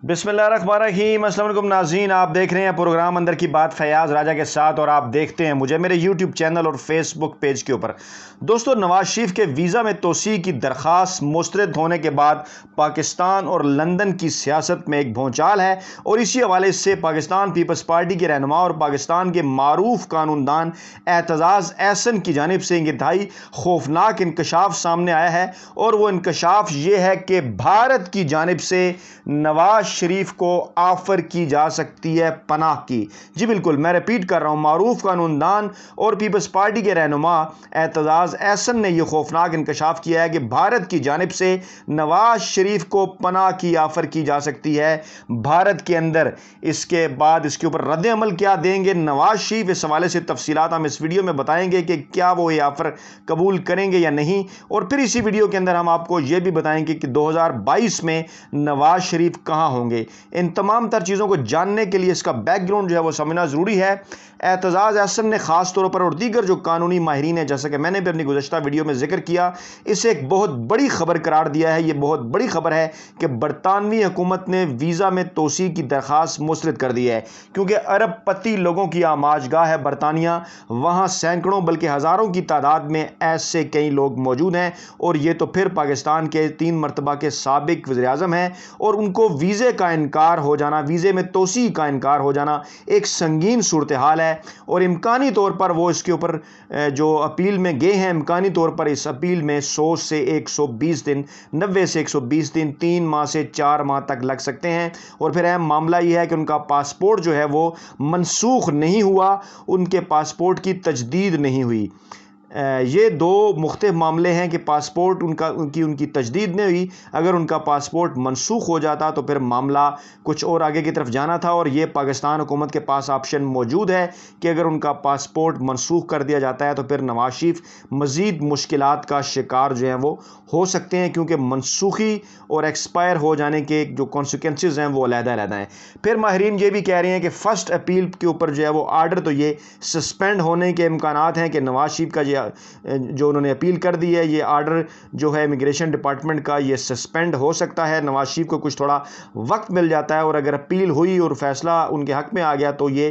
بسم اللہ الرحمن الرحیم۔ السلام علیکم ناظرین، آپ دیکھ رہے ہیں پروگرام اندر کی بات فیاض راجہ کے ساتھ، اور آپ دیکھتے ہیں مجھے میرے یوٹیوب چینل اور فیس بک پیج کے اوپر۔ دوستو، نواز شریف کے ویزا میں توسیع کی درخواست مسترد ہونے کے بعد پاکستان اور لندن کی سیاست میں ایک بھونچال ہے، اور اسی حوالے سے پاکستان پیپلز پارٹی کے رہنما اور پاکستان کے معروف قانون دان اعتزاز احسن کی جانب سے انتہائی خوفناک انکشاف سامنے آیا ہے، اور وہ انکشاف یہ ہے کہ بھارت کی جانب سے نواز شریف کو آفر کی جا سکتی ہے پناہ کی۔ جی بالکل، میں ریپیٹ کر رہا ہوں، معروف قانون دان اور پیپلز پارٹی کے رہنما اعتزاز احسن نے یہ خوفناک انکشاف کیا ہے کہ بھارت کی جانب سے نواز شریف کو پناہ کی آفر کی جا سکتی ہے بھارت کے اندر۔ اس کے بعد اس کے اوپر رد عمل کیا دیں گے نواز شریف، اس حوالے سے تفصیلات ہم اس ویڈیو میں بتائیں گے کہ کیا وہ یہ آفر قبول کریں گے یا نہیں، اور پھر اسی ویڈیو کے اندر ہم آپ کو یہ بھی بتائیں گے کہ 2022 میں نواز شریف کہاں ہوں گے۔ ان تمام تر چیزوں کو جاننے کے لیے اس کا بیک گراؤنڈ جو ہے وہ سمجھنا ضروری ہے۔ اعتزاز احسن نے خاص طور پر اور دیگر جو قانونی ماہرین ہیں، جیسا کہ میں نے بھی اپنی گزشتہ ویڈیو میں ذکر کیا، اسے ایک بہت بڑی خبر قرار دیا ہے۔ یہ بہت بڑی خبر ہے کہ برطانوی حکومت نے ویزا میں توسیع کی درخواست مسترد کر دی ہے، کیونکہ ارب پتی لوگوں کی آماج گاہ ہے برطانیہ۔ وہاں سینکڑوں بلکہ ہزاروں کی تعداد میں ایسے کئی لوگ موجود ہیں، اور یہ تو پھر پاکستان کے 3 مرتبہ کے سابق وزیر اعظم ہیں، اور ان کو ویزے کا انکار ہو جانا، ویزے میں توسیع کا انکار ہو جانا ایک سنگین صورتحال ہے، اور امکانی طور پر وہ اس کے اوپر جو اپیل میں گئے ہیں، امکانی طور پر اس اپیل میں 100 سے 120 دن، 90 سے 120 دن، 3 ماہ سے 4 ماہ تک لگ سکتے ہیں۔ اور پھر اہم معاملہ یہ ہے کہ ان کا پاسپورٹ جو ہے وہ منسوخ نہیں ہوا، ان کے پاسپورٹ کی تجدید نہیں ہوئی۔ یہ دو مختلف معاملے ہیں کہ پاسپورٹ ان کی تجدید نہیں ہوئی۔ اگر ان کا پاسپورٹ منسوخ ہو جاتا تو پھر معاملہ کچھ اور آگے کی طرف جانا تھا، اور یہ پاکستان حکومت کے پاس آپشن موجود ہے کہ اگر ان کا پاسپورٹ منسوخ کر دیا جاتا ہے تو پھر نواز شریف مزید مشکلات کا شکار جو ہیں وہ ہو سکتے ہیں، کیونکہ منسوخی اور ایکسپائر ہو جانے کے جو کانسیکوینسز ہیں وہ علیحدہ علیحدہ ہیں۔ پھر ماہرین یہ بھی کہہ رہے ہیں کہ فرسٹ اپیل کے اوپر جو ہے وہ آرڈر تو یہ سسپینڈ ہونے کے امکانات ہیں کہ نواز شریف کا جو انہوں نے اپیل کر دی ہے، یہ آرڈر جو ہے امیگریشن ڈپارٹمنٹ کا، یہ سسپینڈ ہو سکتا ہے۔ نواز شریف کو کچھ تھوڑا وقت مل جاتا ہے، اور اگر اپیل ہوئی اور فیصلہ ان کے حق میں آ گیا تو یہ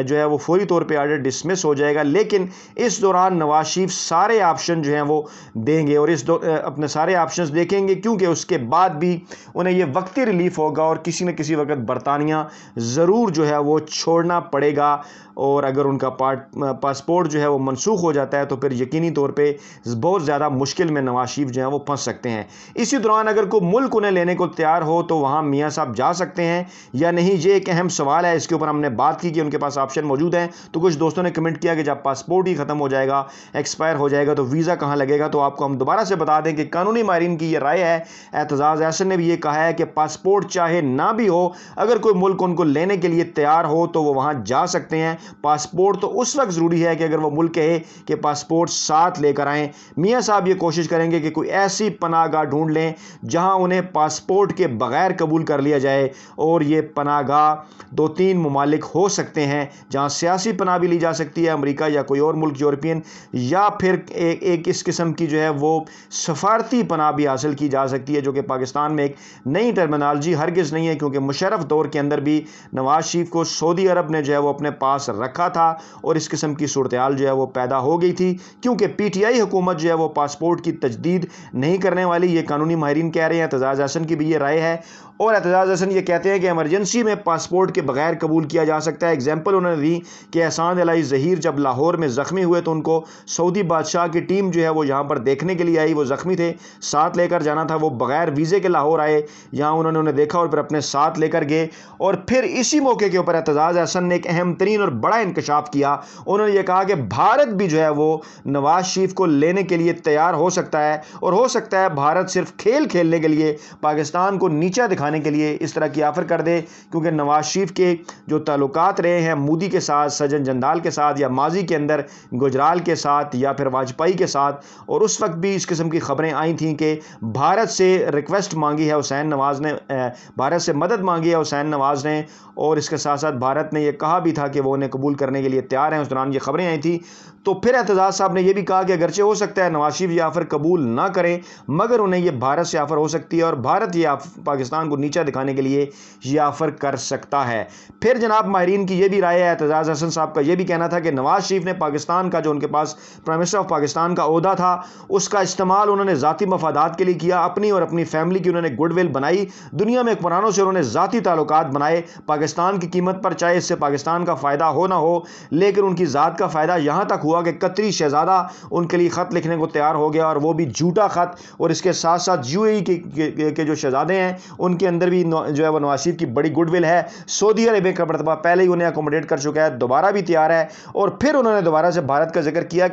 جو ہے وہ فوری طور پہ آرڈر ڈسمس ہو جائے گا۔ لیکن اس دوران نواز شریف سارے آپشن جو ہیں وہ دیں گے، اور اپنے سارے آپشنز دیکھیں گے، کیونکہ اس کے بعد بھی انہیں یہ وقتی ریلیف ہوگا، اور کسی نہ کسی وقت برطانیہ ضرور جو ہے وہ چھوڑنا پڑے گا۔ اور اگر ان کا پاسپورٹ جو ہے وہ منسوخ ہو جاتا ہے تو پھر یقینی طور پہ بہت زیادہ مشکل میں نواز شریف جو ہیں وہ پھنس سکتے ہیں۔ اسی دوران اگر کوئی ملک انہیں لینے کو تیار ہو تو وہاں میاں صاحب جا سکتے ہیں یا نہیں، یہ ایک اہم سوال ہے۔ اس کے اوپر ہم نے بات کی کہ ان کے پاس آپشن موجود ہیں، تو کچھ دوستوں نے کمنٹ کیا کہ جب پاسپورٹ ہی ختم ہو جائے گا، ایکسپائر ہو جائے گا، تو ویزا کہاں لگے گا؟ تو آپ کو ہم دوبارہ سے بتا دیں کہ قانونی ماہرین کی یہ رائے ہے۔ اعتزاز احسن نے بھی یہ کہا ہے کہ پاسپورٹ چاہے نہ بھی ہو، اگر کوئی ملک ان کو لینے کے لیے تیار ہو تو وہ وہاں جا سکتے ہیں۔ پاسپورٹ تو اس وقت ضروری ہے کہ اگر وہ ملک کہے کہ پاسپورٹ ساتھ لے کر آئیں۔ میاں صاحب یہ کوشش کریں گے کہ کوئی ایسی پناہ گاہ ڈھونڈ لیں جہاں انہیں پاسپورٹ کے بغیر قبول کر لیا جائے، اور یہ پناہ گاہ 2-3 ممالک ہو سکتے ہیں جہاں سیاسی پناہ بھی لی جا سکتی ہے، امریکہ یا کوئی اور ملک یورپین، یا پھر ایک اس قسم کی جو ہے وہ سفارتی پناہ بھی حاصل کی جا سکتی ہے، جو کہ پاکستان میں ایک نئی ٹرمینالوجی ہرگز نہیں ہے، کیونکہ مشرف دور کے اندر بھی نواز شریف کو سعودی عرب نے جو ہے وہ اپنے پاس رکھا تھا، اور اس قسم کی صورتحال جو ہے وہ پیدا ہو گئی تھی، کیونکہ پی ٹی آئی حکومت جو ہے وہ پاسپورٹ کی تجدید نہیں کرنے والی، یہ قانونی ماہرین کہہ رہے ہیں۔ اعتزاز احسن کی بھی یہ رائے ہے، اور اعتزاز احسن یہ کہتے ہیں کہ ایمرجنسی میں پاسپورٹ کے بغیر قبول کیا جا سکتا ہے۔ ایگزامپل انہوں نے دی کہ احسان الہی ظہیر جب لاہور میں زخمی ہوئے تو ان کو سعودی بادشاہ کی ٹیم جو ہے وہ یہاں پر دیکھنے کے لیے آئی، وہ زخمی تھے، ساتھ لے کر جانا تھا، وہ بغیر ویزے کے لاہور آئے، یہاں انہوں نے دیکھا اور پھر اپنے ساتھ لے کر گئے۔ اور پھر اسی موقع کے اوپر اعتزاز احسن نے ایک اہم ترین اور بڑا انکشاف کیا، انہوں نے یہ کہا کہ بھارت بھی جو ہے وہ نواز شریف کو لینے کے لیے تیار ہو سکتا ہے، اور ہو سکتا ہے بھارت صرف کھیل کھیلنے کے لیے، پاکستان کو نیچا دکھانے کے لیے اس طرح کی آفر کر دے، کیونکہ نواز شریف کے جو تعلقات رہے ہیں مودی کے ساتھ، سجن جندال کے ساتھ، یا ماضی کے اندر گجرال کے ساتھ، یا پھر واجپئی کے ساتھ، اور اس وقت بھی اس قسم کی خبریں آئی تھیں کہ بھارت سے ریکویسٹ مانگی ہے حسین نواز نے، بھارت سے مدد مانگی ہے حسین نواز نے، اور اس کے ساتھ ساتھ بھارت نے یہ کہا بھی تھا کہ وہ انہیں قبول کرنے کے لیے تیار ہیں۔ اس دوران یہ خبریں آئی تھیں۔ تو پھر اعتزاز اعتراض صاحب نے یہ بھی کہا کہ اگرچہ ہو سکتا ہے نواز شریف یہ آفر قبول نہ کریں مگر انہیں یہ بھارت سے آفر ہو سکتی ہے اور بھارت یہ پاکستان کو نیچا دکھانے کے لیے یہ آفر کر سکتا ہے۔ پھر جناب ماہرین کی یہ بھی رائے ہے، اعتزاز حسن صاحب کا یہ بھی کہنا تھا کہ نواز شریف نے پاکستان کا جو ان کے پاس پرائم منسٹر آف پاکستان کا عہدہ تھا اس کا استعمال انہوں نے ذاتی مفادات کے لیے کیا، اپنی اور اپنی فیملی کی انہوں نے گڈ ول بنائی، دنیا میں حکمرانوں سے انہوں نے ذاتی تعلقات بنائے پاکستان کی قیمت پر، چاہے اس سے پاکستان کا فائدہ ہو نہ ہو، لیکن ان کی ذات کا فائدہ یہاں تک ہوا کہ قطری شہزادہ ان کے لیے خط لکھنے کو تیار ہو گیا، اور وہ بھی جھوٹا خط، اور اس کے ساتھ ساتھ یو اے ای کے جو شہزادے ہیں ان کے اندر بھی جو ہے وہ نواز شریف کی بڑی گڈ ول ہے۔ سعودی عرب کا مرتبہ پہلے ہی انہیں اکوموڈیٹ کر چکا ہے، دوبارہ بھی تیار ہے، اور پھر انہوں نے دوبارہ سے بھارت کا ذکر کیا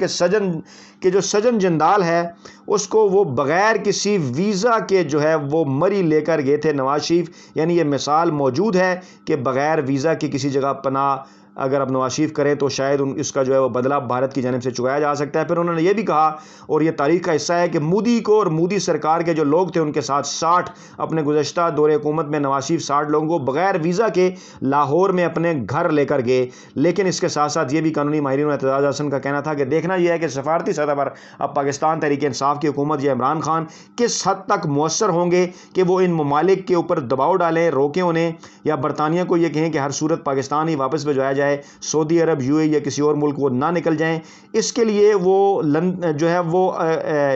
کہ جو سجن جندال ہے اس کو وہ بغیر کسی ویزا کے جو ہے وہ مری لے کر گئے تھے نواز شریف، یعنی یہ مثال موجود ہے کہ بغیر ویزا کے کسی جگہ پناہ اگر اب نواز شریف کریں تو شاید اس کا جو ہے وہ بدلہ بھارت کی جانب سے چکایا جا سکتا ہے۔ پھر انہوں نے یہ بھی کہا، اور یہ تاریخ کا حصہ ہے، کہ مودی کو اور مودی سرکار کے جو لوگ تھے ان کے ساتھ 60 اپنے گزشتہ دور حکومت میں نواز شریف 60 لوگوں کو بغیر ویزا کے لاہور میں اپنے گھر لے کر گئے۔ لیکن اس کے ساتھ ساتھ یہ بھی قانونی ماہرین اور اعتزاز حسن کا کہنا تھا کہ دیکھنا یہ ہے کہ سفارتی سطح پر اب پاکستان تحریک انصاف کی حکومت یا عمران خان کس حد تک مؤثر ہوں گے کہ وہ ان ممالک کے اوپر دباؤ ڈالیں، روکیں انہیں، یا برطانیہ کو یہ کہیں کہ ہر صورت پاکستان ہی واپس بھجوایا جائے، سعودی عرب، یو اے یا کسی اور ملک وہ نہ نکل جائیں۔ اس کے لیے وہ جو ہے وہ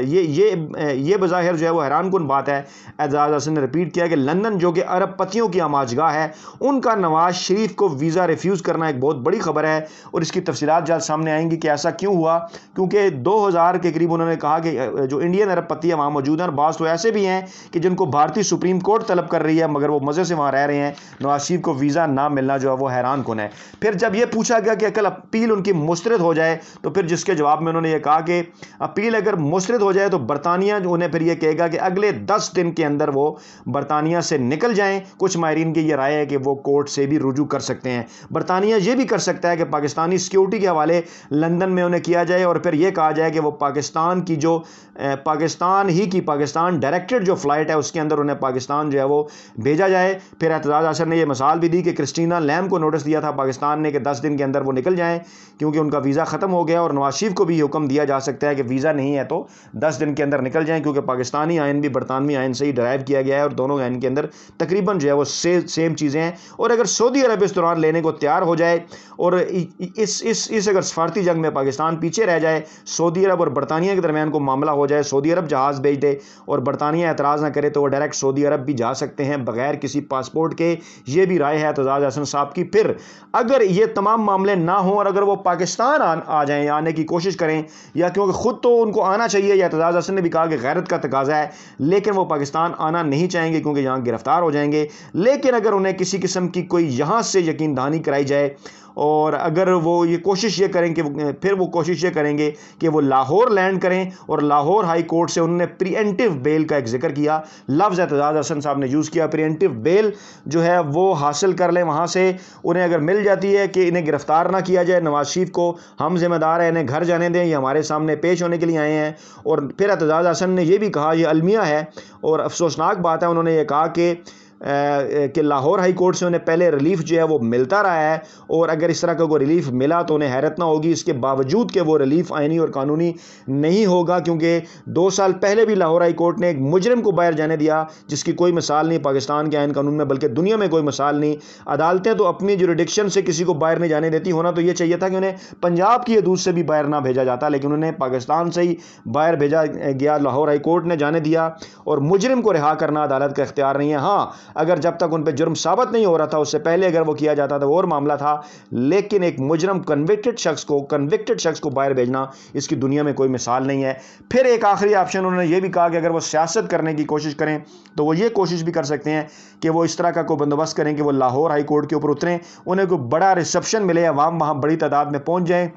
یہ بظاہر جو ہے وہ حیران کن بات ہے، اعتزاز حسن نے رپیٹ کیا کہ لندن جو کہ ارب پتیوں کی آماج گاہ ہے، ان کا نواز شریف کو ویزا ریفیوز کرنا ایک بہت بڑی خبر ہے، اور اس کی تفصیلات جلد سامنے آئیں گی کہ ایسا کیوں ہوا، کیونکہ 2000 کے قریب انہوں نے کہا کہ جو انڈین ارب پتیاں وہاں موجود ہیں، اور بعض تو ایسے بھی ہیں کہ جن کو بھارتی سپریم کورٹ طلب کر رہی ہے مگر وہ مزے سے وہاں رہ رہے ہیں، نواز شریف کو ویزا نہ ملنا جو ہے وہ حیران کن ہے۔ پھر جب یہ پوچھا گیا کہ اگر اپیل ان کی مسترد ہو جائے تو پھر جس کے جواب میں انہوں نے یہ کہا کہ اپیل اگر مسترد ہو جائے تو برطانیہ انہیں پھر یہ کہے گا کہ اگلے 10 دن کے اندر وہ برطانیہ سے نکل جائیں۔ کچھ ماہرین کی یہ رائے ہے کہ وہ کورٹ سے بھی رجوع کر سکتے ہیں۔ برطانیہ یہ بھی کر سکتا ہے کہ پاکستانی سیکیورٹی کے حوالے لندن میں انہیں کیا جائے، اور پھر یہ کہا جائے کہ وہ پاکستان ڈائریکٹڈ جو فلائٹ ہے اس کے اندر انہیں پاکستان جو ہے وہ بھیجا جائے۔ پھر اعتزاز حسن نے یہ مثال بھی دی کہ کرسٹینا لیم کو نوٹس دیا تھا پاکستان نے کہ 10 دن کے اندر وہ نکل جائیں کیونکہ ان کا ویزا ختم ہو گیا، اور نواز شریف کو بھی یہ حکم دیا جا سکتا ہے کہ ویزا نہیں ہے تو 10 دن کے اندر نکل جائیں، کیونکہ پاکستانی آئین بھی برطانوی آئین سے ہی ڈرائیو کیا گیا ہے، اور دونوں آئین کے اندر تقریباً جو ہے وہ سیم چیزیں ہیں۔ اور اگر سعودی عرب اس دوران لینے کو تیار ہو جائے، اور اس اگر سفارتی جنگ میں پاکستان پیچھے رہ جائے، سعودی عرب اور برطانیہ کے درمیان کو معاملہ ہو جائے، سعودی عرب جہاز بھیج دے اور برطانیہ اعتراض نہ کرے، تو وہ ڈائریکٹ سعودی عرب بھی جا سکتے ہیں بغیر کسی پاسپورٹ کے۔ یہ بھی رائے ہے اعتزاز حسن صاحب کی۔ پھر اگر یہ تمام معاملے نہ ہوں اور اگر وہ پاکستان آ جائیں، آنے کی کوشش کریں، یا کیونکہ خود تو ان کو آنا چاہیے، یا اعتزاز حسن نے بھی کہا کہ غیرت کا تقاضا ہے، لیکن وہ پاکستان آنا نہیں چاہیں گے کیونکہ یہاں گرفتار ہو جائیں گے۔ لیکن اگر انہیں کسی قسم کی کوئی یہاں سے یقین دہانی کرائی جائے، اور اگر وہ یہ کوشش یہ کریں کہ پھر وہ کوشش یہ کریں گے کہ وہ لاہور لینڈ کریں، اور لاہور ہائی کورٹ سے انہوں نے پری ایمپٹیو بیل کا ایک ذکر کیا، لفظ اعتزاز حسن صاحب نے یوز کیا، پری ایمپٹیو بیل جو ہے وہ حاصل کر لیں وہاں سے، انہیں اگر مل جاتی ہے کہ انہیں گرفتار نہ کیا جائے، نواز شریف کو ہم ذمہ دار ہیں، انہیں گھر جانے دیں، یہ ہمارے سامنے پیش ہونے کے لیے آئے ہیں۔ اور پھر اعتزاز حسن نے یہ بھی کہا، یہ المیہ ہے اور افسوسناک بات ہے، انہوں نے یہ کہا کہ لاہور ہائی کورٹ سے انہیں پہلے ریلیف جو ہے وہ ملتا رہا ہے، اور اگر اس طرح کا کوئی ریلیف ملا تو انہیں حیرت نہ ہوگی، اس کے باوجود کہ وہ ریلیف آئینی اور قانونی نہیں ہوگا، کیونکہ 2 سال پہلے بھی لاہور ہائی کورٹ نے ایک مجرم کو باہر جانے دیا جس کی کوئی مثال نہیں پاکستان کے آئین قانون میں، بلکہ دنیا میں کوئی مثال نہیں۔ عدالتیں تو اپنی جوریڈکشن سے کسی کو باہر نہیں جانے دیتی، ہونا تو یہ چاہیے تھا کہ انہیں پنجاب کی حدود سے بھی باہر نہ بھیجا جاتا، لیکن انہیں پاکستان سے ہی باہر بھیجا گیا، لاہور ہائی کورٹ نے جانے دیا، اور مجرم کو رہا کرنا عدالت کا اختیار نہیں ہے۔ ہاں، اگر جب تک ان پہ جرم ثابت نہیں ہو رہا تھا، اس سے پہلے اگر وہ کیا جاتا تھا وہ اور معاملہ تھا، لیکن ایک مجرم کنوکٹڈ شخص کو باہر بھیجنا، اس کی دنیا میں کوئی مثال نہیں ہے۔ پھر ایک آخری آپشن انہوں نے یہ بھی کہا کہ اگر وہ سیاست کرنے کی کوشش کریں تو وہ یہ کوشش بھی کر سکتے ہیں کہ وہ اس طرح کا کوئی بندوبست کریں کہ وہ لاہور ہائی کورٹ کے اوپر اتریں، انہیں کوئی بڑا ریسپشن ملے، عوام وہاں بڑی تعداد میں پہنچ جائیں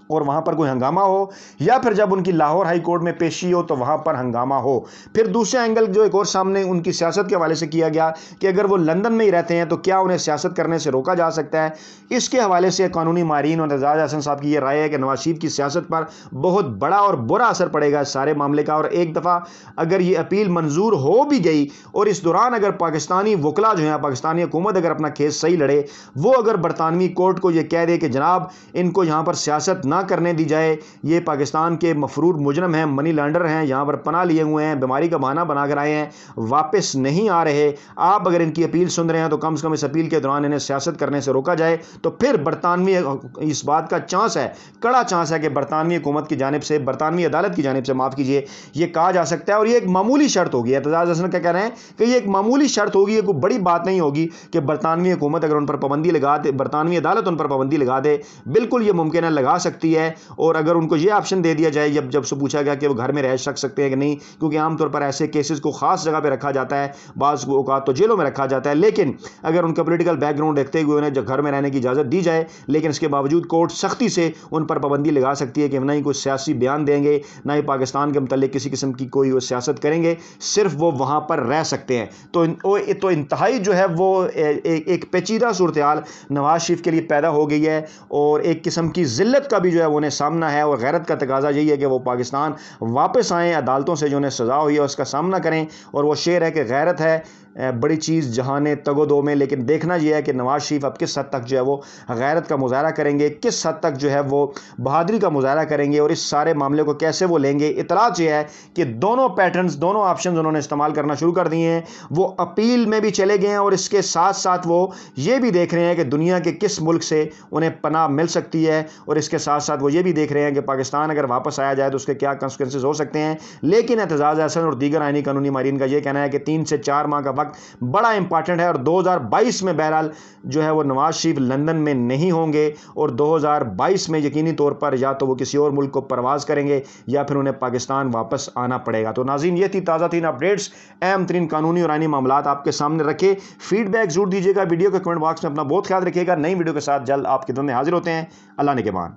اور وہاں پر کوئی ہنگامہ ہو، یا پھر جب ان کی لاہور ہائی کورٹ میں پیشی ہو تو وہاں پر ہنگامہ ہو۔ پھر دوسرا اینگل جو ایک اور سامنے ان کی سیاست کے حوالے سے کیا گیا کہ اگر وہ لندن میں ہی رہتے ہیں تو کیا انہیں سیاست کرنے سے روکا جا سکتا ہے۔ اس کے حوالے سے قانونی ماہرین اور اعتزاز حسن صاحب کی یہ رائے ہے کہ نواز شریف کی سیاست پر بہت بڑا اور برا اثر پڑے گا اس سارے معاملے کا، اور ایک دفعہ اگر یہ اپیل منظور ہو بھی گئی اور اس دوران اگر پاکستانی وکلا جو ہیں، پاکستانی حکومت اگر اپنا کیس صحیح لڑے، وہ اگر برطانوی کورٹ کو یہ کہہ دے کہ جناب ان کو یہاں پر سیاست نہ کرنے دی جائے. یہ پاکستان کے مفرور مجرم ہیں, منی لانڈر ہیں, یہاں پر پناہ لیے ہوئے ہیں, بیماری کا بہانہ بنا کر آئے ہیں, واپس نہیں آ رہے. آپ اگر ان کی اپیل سن رہے ہیں تو کم سے کم اس اپیل کے دوران انہیں سیاست کرنے سے روکا جائے. تو پھر برطانوی اس بات کا چانس ہے, کڑا چانس ہے کہ برطانوی حکومت کی جانب سے, برطانوی عدالت کی جانب سے معاف کیجیے, یہ کہا جا سکتا ہے. اور یہ ایک معمولی شرط ہوگی, اعتزاز حسن کیا کہہ رہے ہیں کہ یہ ایک معمولی شرط ہوگی, یہ کوئی بڑی بات نہیں ہوگی کہ برطانوی حکومت اگر ان پر پابندی لگا دے, برطانوی عدالت ان پر پابندی لگا دے. بالکل یہ ممکن ہے, لگا سکتی ہے. اور اگر ان کو یہ آپشن دے دیا جائے, جب سے پوچھا گیا کہ وہ گھر میں رہائش رکھ سکتے ہیں کہ نہیں, کیونکہ عام طور پر ایسے کیسز کو خاص جگہ پہ رکھا جاتا ہے, بعض اوقات تو جیلوں میں رکھا جاتا ہے, لیکن اگر ان کا پولیٹیکل بیک گراؤنڈ دیکھتے ہوئے انہیں گھر میں رہنے کی اجازت دی جائے, لیکن اس کے باوجود کورٹ سختی سے ان پر پابندی لگا سکتی ہے کہ نہ ہی کوئی سیاسی بیان دیں گے, نہ ہی پاکستان کے متعلق کسی قسم کی کوئی وہ سیاست کریں گے, صرف وہ وہاں پر رہ سکتے ہیں. تو انتہائی جو ہے وہ ایک پیچیدہ صورتحال نواز شریف کے لیے پیدا ہو گئی ہے, اور ایک قسم کی ذلت کا بھی جو ہے انہیں سامنا ہے. اور غیرت کا تقاضا یہی ہے کہ وہ پاکستان واپس آئیں, عدالتوں سے جو انہیں سزا ہوئی ہے اس کا سامنا کریں. اور وہ شعر ہے کہ غیرت ہے بڑی چیز جہانے تگ و دو میں, لیکن دیکھنا یہ ہے کہ نواز شریف اب کس حد تک جو ہے وہ غیرت کا مظاہرہ کریں گے, کس حد تک جو ہے وہ بہادری کا مظاہرہ کریں گے, اور اس سارے معاملے کو کیسے وہ لیں گے. اطلاعات یہ ہے کہ دونوں پیٹرنز, دونوں آپشنز انہوں نے استعمال کرنا شروع کر دیے ہیں. وہ اپیل میں بھی چلے گئے ہیں, اور اس کے ساتھ ساتھ وہ یہ بھی دیکھ رہے ہیں کہ دنیا کے کس ملک سے انہیں پناہ مل سکتی ہے, اور اس کے ساتھ ساتھ وہ یہ بھی دیکھ رہے ہیں کہ پاکستان اگر واپس آیا جائے تو اس کے کیا کنسیکوینسز ہو سکتے ہیں. لیکن اعتزاز احسن اور دیگر آئینی قانونی ماہرین کا یہ کہنا ہے کہ 3 سے 4 ماہ کا وقت بڑا امپارٹنٹ ہے, اور 2022 میں بہرحال جو ہے وہ نواز شریف لندن میں نہیں ہوں گے, اور 2022 میں یقینی طور پر یا تو وہ کسی اور ملک کو پرواز کریں گے یا پھر انہیں پاکستان واپس آنا پڑے گا. تو ناظرین, یہ تھی تازہ ترین اپڈیٹس, اہم ترین قانونی اور آئینی معاملات آپ کے سامنے رکھے. فیڈ بیک ضرور دیجیے گا, ویڈیو کے کمنٹ باکس میں اپنا بہت خیال رکھیے گا. نئی ویڈیو کے ساتھ جلد آپ کی خدمت میں حاضر ہوتے ہیں. اللہ نگہبان.